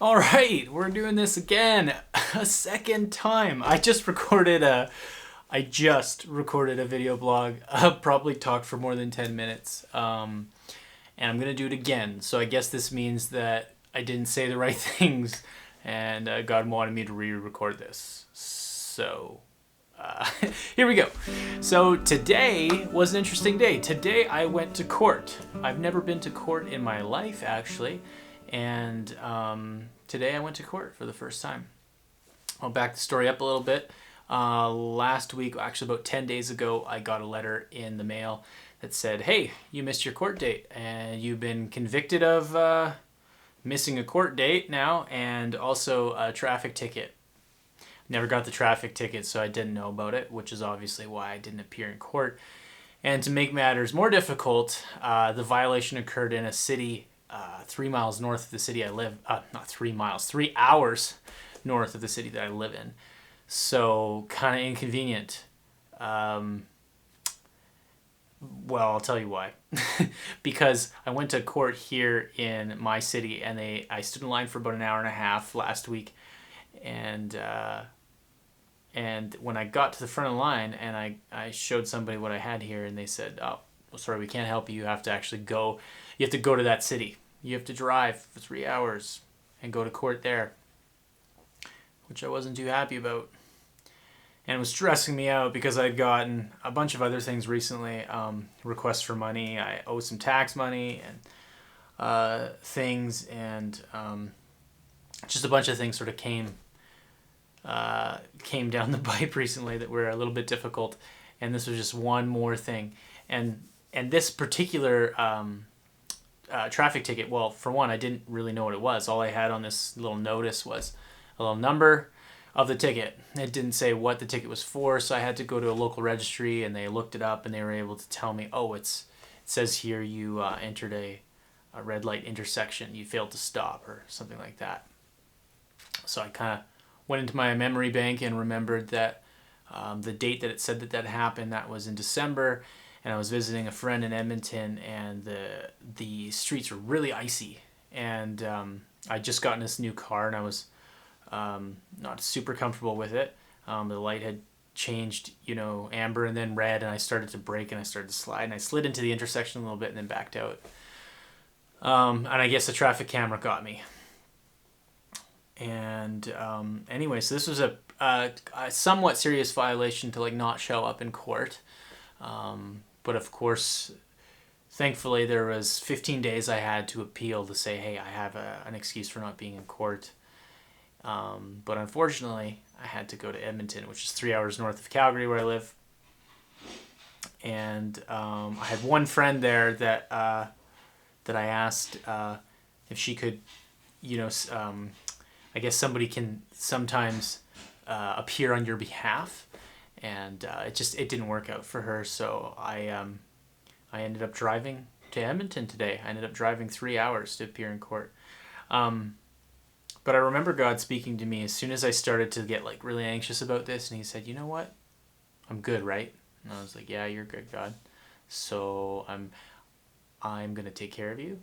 All right, we're doing this again, a second time. I just recorded a video blog. Probably talked for more than 10 minutes. And I'm gonna do it again. So I guess this means that I didn't say the right things, and God wanted me to re-record this. So here we go. So today was an interesting day. Today I went to court. I've never been to court in my life, actually. And today I went to court for the first time. I'll back the story up a little bit. Last week, actually about 10 days ago, I got a letter in the mail that said, hey, you missed your court date and you've been convicted of missing a court date now and also a traffic ticket. Never got the traffic ticket, so I didn't know about it, which is obviously why I didn't appear in court. And to make matters more difficult, the violation occurred in a city 3 miles north of the city I live. Not 3 miles, 3 hours north of the city that I live in. So kind of inconvenient. Well, I'll tell you why. Because I went to court here in my city, and I stood in line for about an hour and a half last week, and when I got to the front of the line and I showed somebody what I had here, and they said, oh, well, sorry, we can't help you. You have to actually go. You have to go to that city. You have to drive for 3 hours and go to court there, which I wasn't too happy about. And it was stressing me out because I'd gotten a bunch of other things recently, requests for money. I owe some tax money and things, and just a bunch of things sort of came down the pipe recently that were a little bit difficult, and this was just one more thing. And this particular traffic ticket, well, for one, I didn't really know what it was. All I had on this little notice was a little number of the ticket. It didn't say what the ticket was for, so I had to go to a local registry, and they looked it up, and they were able to tell me, oh, it says here you entered a red light intersection. You failed to stop, or something like that. So I kind of went into my memory bank and remembered that the date that it said that happened, that was in December, and I was visiting a friend in Edmonton, and the streets were really icy, and I'd just gotten this new car, and I was not super comfortable with it. The light had changed, amber and then red, and I started to brake and I started to slide, and I slid into the intersection a little bit and then backed out. And I guess the traffic camera got me. And anyway, so this was a somewhat serious violation to not show up in court. But of course, thankfully, there was 15 days I had to appeal to say, hey, I have an excuse for not being in court. But unfortunately, I had to go to Edmonton, which is 3 hours north of Calgary, where I live. And I had one friend there that I asked if she could, I guess somebody can sometimes appear on your behalf, and it didn't work out for her. So I ended up driving to Edmonton today. I ended up driving 3 hours to appear in court. But I remember God speaking to me as soon as I started to get really anxious about this, and he said, you know what? I'm good, right? And I was like, yeah, you're good, God. So I'm going to take care of you.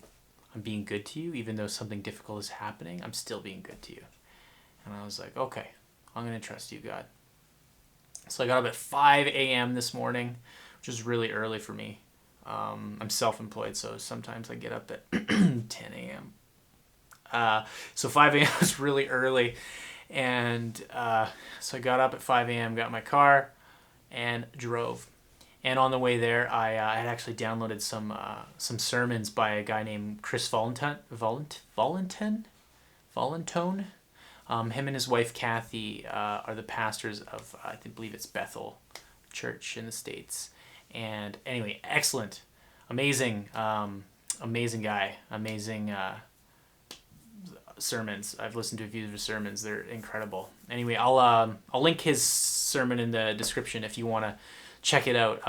I'm being good to you. Even though something difficult is happening, I'm still being good to you. And I was like, okay, I'm going to trust you, God. So I got up at 5 a.m. this morning, which is really early for me. I'm self-employed, so sometimes I get up at 10 a.m. So 5 a.m. was really early, and so I got up at 5 a.m., got in my car, and drove. And on the way there, I had actually downloaded some sermons by a guy named Chris Valentone. Him and his wife Kathy are the pastors of I believe it's Bethel Church in the States. And anyway, excellent, amazing guy, amazing. Sermons. I've listened to a few of his sermons. They're incredible. Anyway, I'll link his sermon in the description if you want to check it out.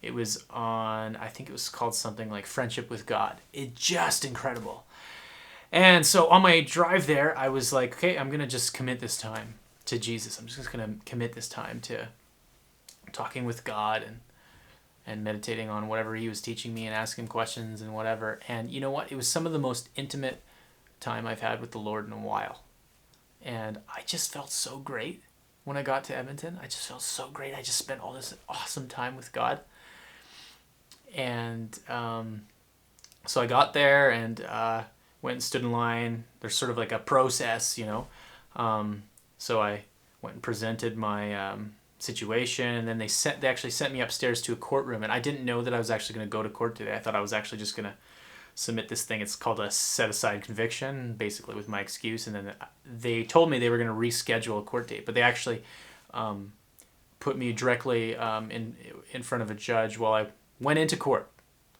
It was on, I think it was called something like Friendship with God. It's just incredible. And so on my drive there, I was like, okay, I'm going to just commit this time to Jesus. I'm just going to commit this time to talking with God and meditating on whatever he was teaching me and asking him questions and whatever. And you know what? It was some of the most intimate time I've had with the Lord in a while. And I just felt so great when I got to Edmonton. I just felt so great. I just spent all this awesome time with God. And so I got there and went and stood in line. There's sort of like a process, you know. So I went and presented my situation, and then they actually sent me upstairs to a courtroom. And I didn't know that I was actually going to go to court today. I thought I was actually just going to submit this thing. It's called a set-aside conviction, basically with my excuse. And then they told me they were going to reschedule a court date, but they actually put me directly in front of a judge while I went into court.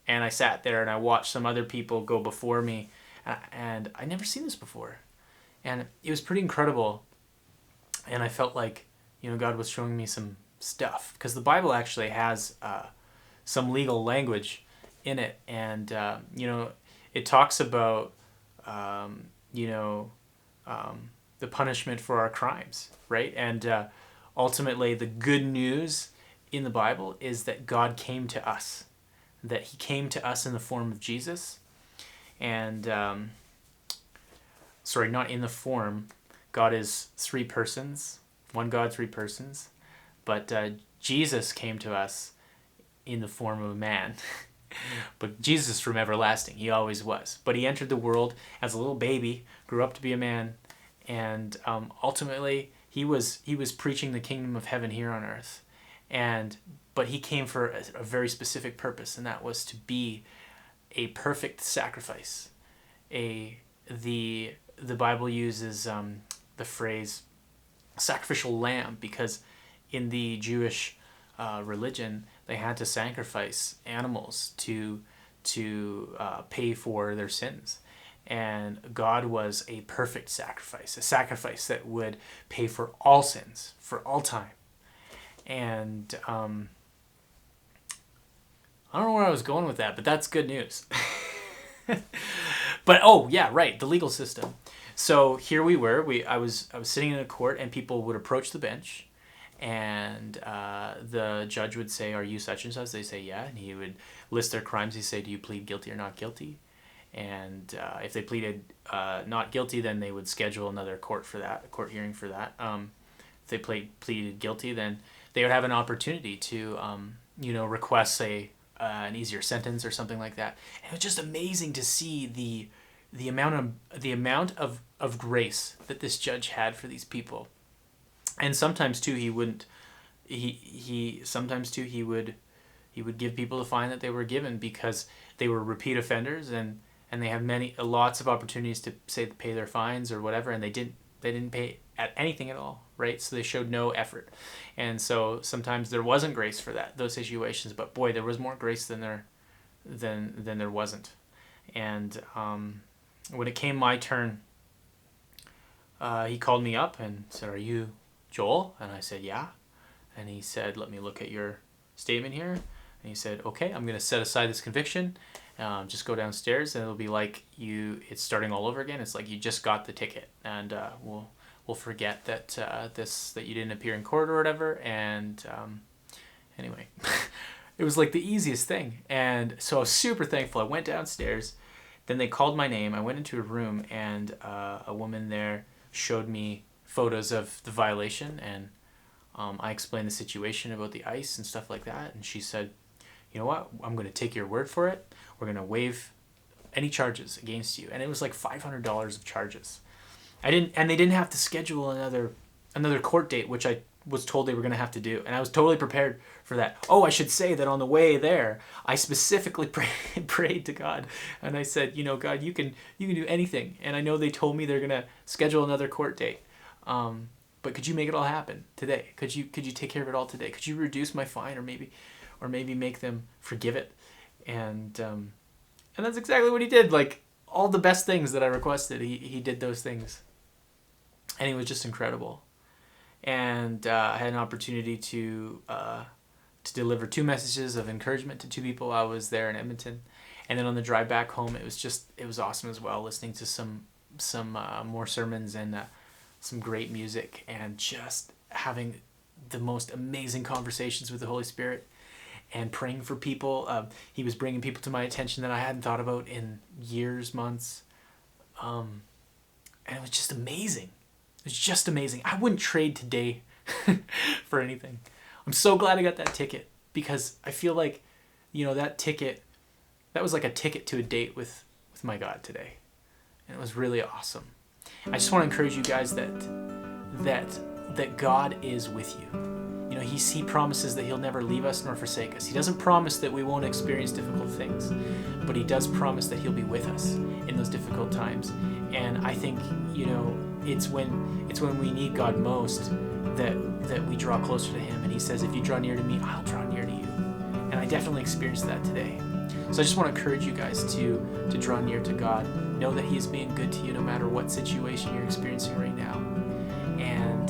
And I sat there and I watched some other people go before me, and I never seen this before. And it was pretty incredible. And I felt like, you know, God was showing me some stuff, because the Bible actually has some legal language in it. And, you know, it talks about, you know, the punishment for our crimes, right? And ultimately, the good news in the Bible is that God came to us, that he came to us in the form of Jesus. And, sorry, not in the form. God is three persons, one God, three persons. But Jesus came to us in the form of a man. But Jesus from everlasting, he always was. But he entered the world as a little baby, grew up to be a man, and ultimately he was preaching the kingdom of heaven here on earth. But he came for a very specific purpose, and that was to be a perfect sacrifice. The Bible uses the phrase sacrificial lamb, because in the Jewish religion, they had to sacrifice animals to pay for their sins. And God was a perfect sacrifice, a sacrifice that would pay for all sins, for all time. And I don't know where I was going with that, but that's good news. But oh yeah, right, the legal system. So here we were. I was sitting in a court, and people would approach the bench, and the judge would say, "Are you such and such?" They say, "Yeah," and he would list their crimes. He'd say, "Do you plead guilty or not guilty?" And if they pleaded not guilty, then they would schedule another court hearing for that. If they pleaded guilty, then they would have an opportunity to request an easier sentence or something like that. And it was just amazing to see the amount of grace that this judge had for these people. And sometimes too he would give people the fine that they were given, because they were repeat offenders, and they had lots of opportunities to pay their fines or whatever, and they didn't pay at anything at all, right? So they showed no effort. And so sometimes there wasn't grace for those situations, but boy, there was more grace than there wasn't. And when it came my turn, he called me up and said, "Are you Joel?" And I said, "Yeah." And he said, "Let me look at your statement here." And he said, "Okay, I'm going to set aside this conviction. Just go downstairs, and it'll be like it's starting all over again. It's like you just got the ticket, and we'll forget that you didn't appear in court or whatever." And anyway, it was like the easiest thing. And so I was super thankful. I went downstairs. Then they called my name. I went into a room, and a woman there showed me photos of the violation, and I explained the situation about the ice and stuff like that. And she said, "You know what? I'm going to take your word for it. We're going to waive any charges against you." And it was like $500 of charges. They didn't have to schedule another court date, which I was told they were going to have to do. And I was totally prepared for that. Oh, I should say that on the way there, I specifically prayed to God. And I said, "You know, God, you can do anything. And I know they told me they're going to schedule another court date. But could you make it all happen today? Could you take care of it all today? Could you reduce my fine, or maybe make them forgive it?" And that's exactly what he did. Like, all the best things that I requested, he did those things. And it was just incredible. And I had an opportunity to deliver 2 messages of encouragement to 2 people. I was there in Edmonton. And then on the drive back home, it was awesome as well, listening to some more sermons and some great music, and just having the most amazing conversations with the Holy Spirit, and praying for people. He was bringing people to my attention that I hadn't thought about in years, months. And it was just amazing. It was just amazing. I wouldn't trade today for anything. I'm so glad I got that ticket, because I feel like, that ticket, that was like a ticket to a date with my God today. And it was really awesome. I just want to encourage you guys that God is with you. He promises that he'll never leave us nor forsake us. He doesn't promise that we won't experience difficult things, but he does promise that he'll be with us in those difficult times. And I think, it's when we need God most that we draw closer to him. And he says, if you draw near to me, I'll draw near to you. And I definitely experienced that today. So I just want to encourage you guys to draw near to God. Know that he is being good to you no matter what situation you're experiencing right now. And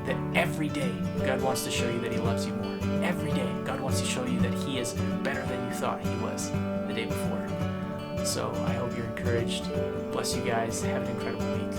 that every day God wants to show you that he loves you more. Every day God wants to show you that he is better than you thought he was the day before. So I hope you're encouraged. Bless you guys. Have an incredible week.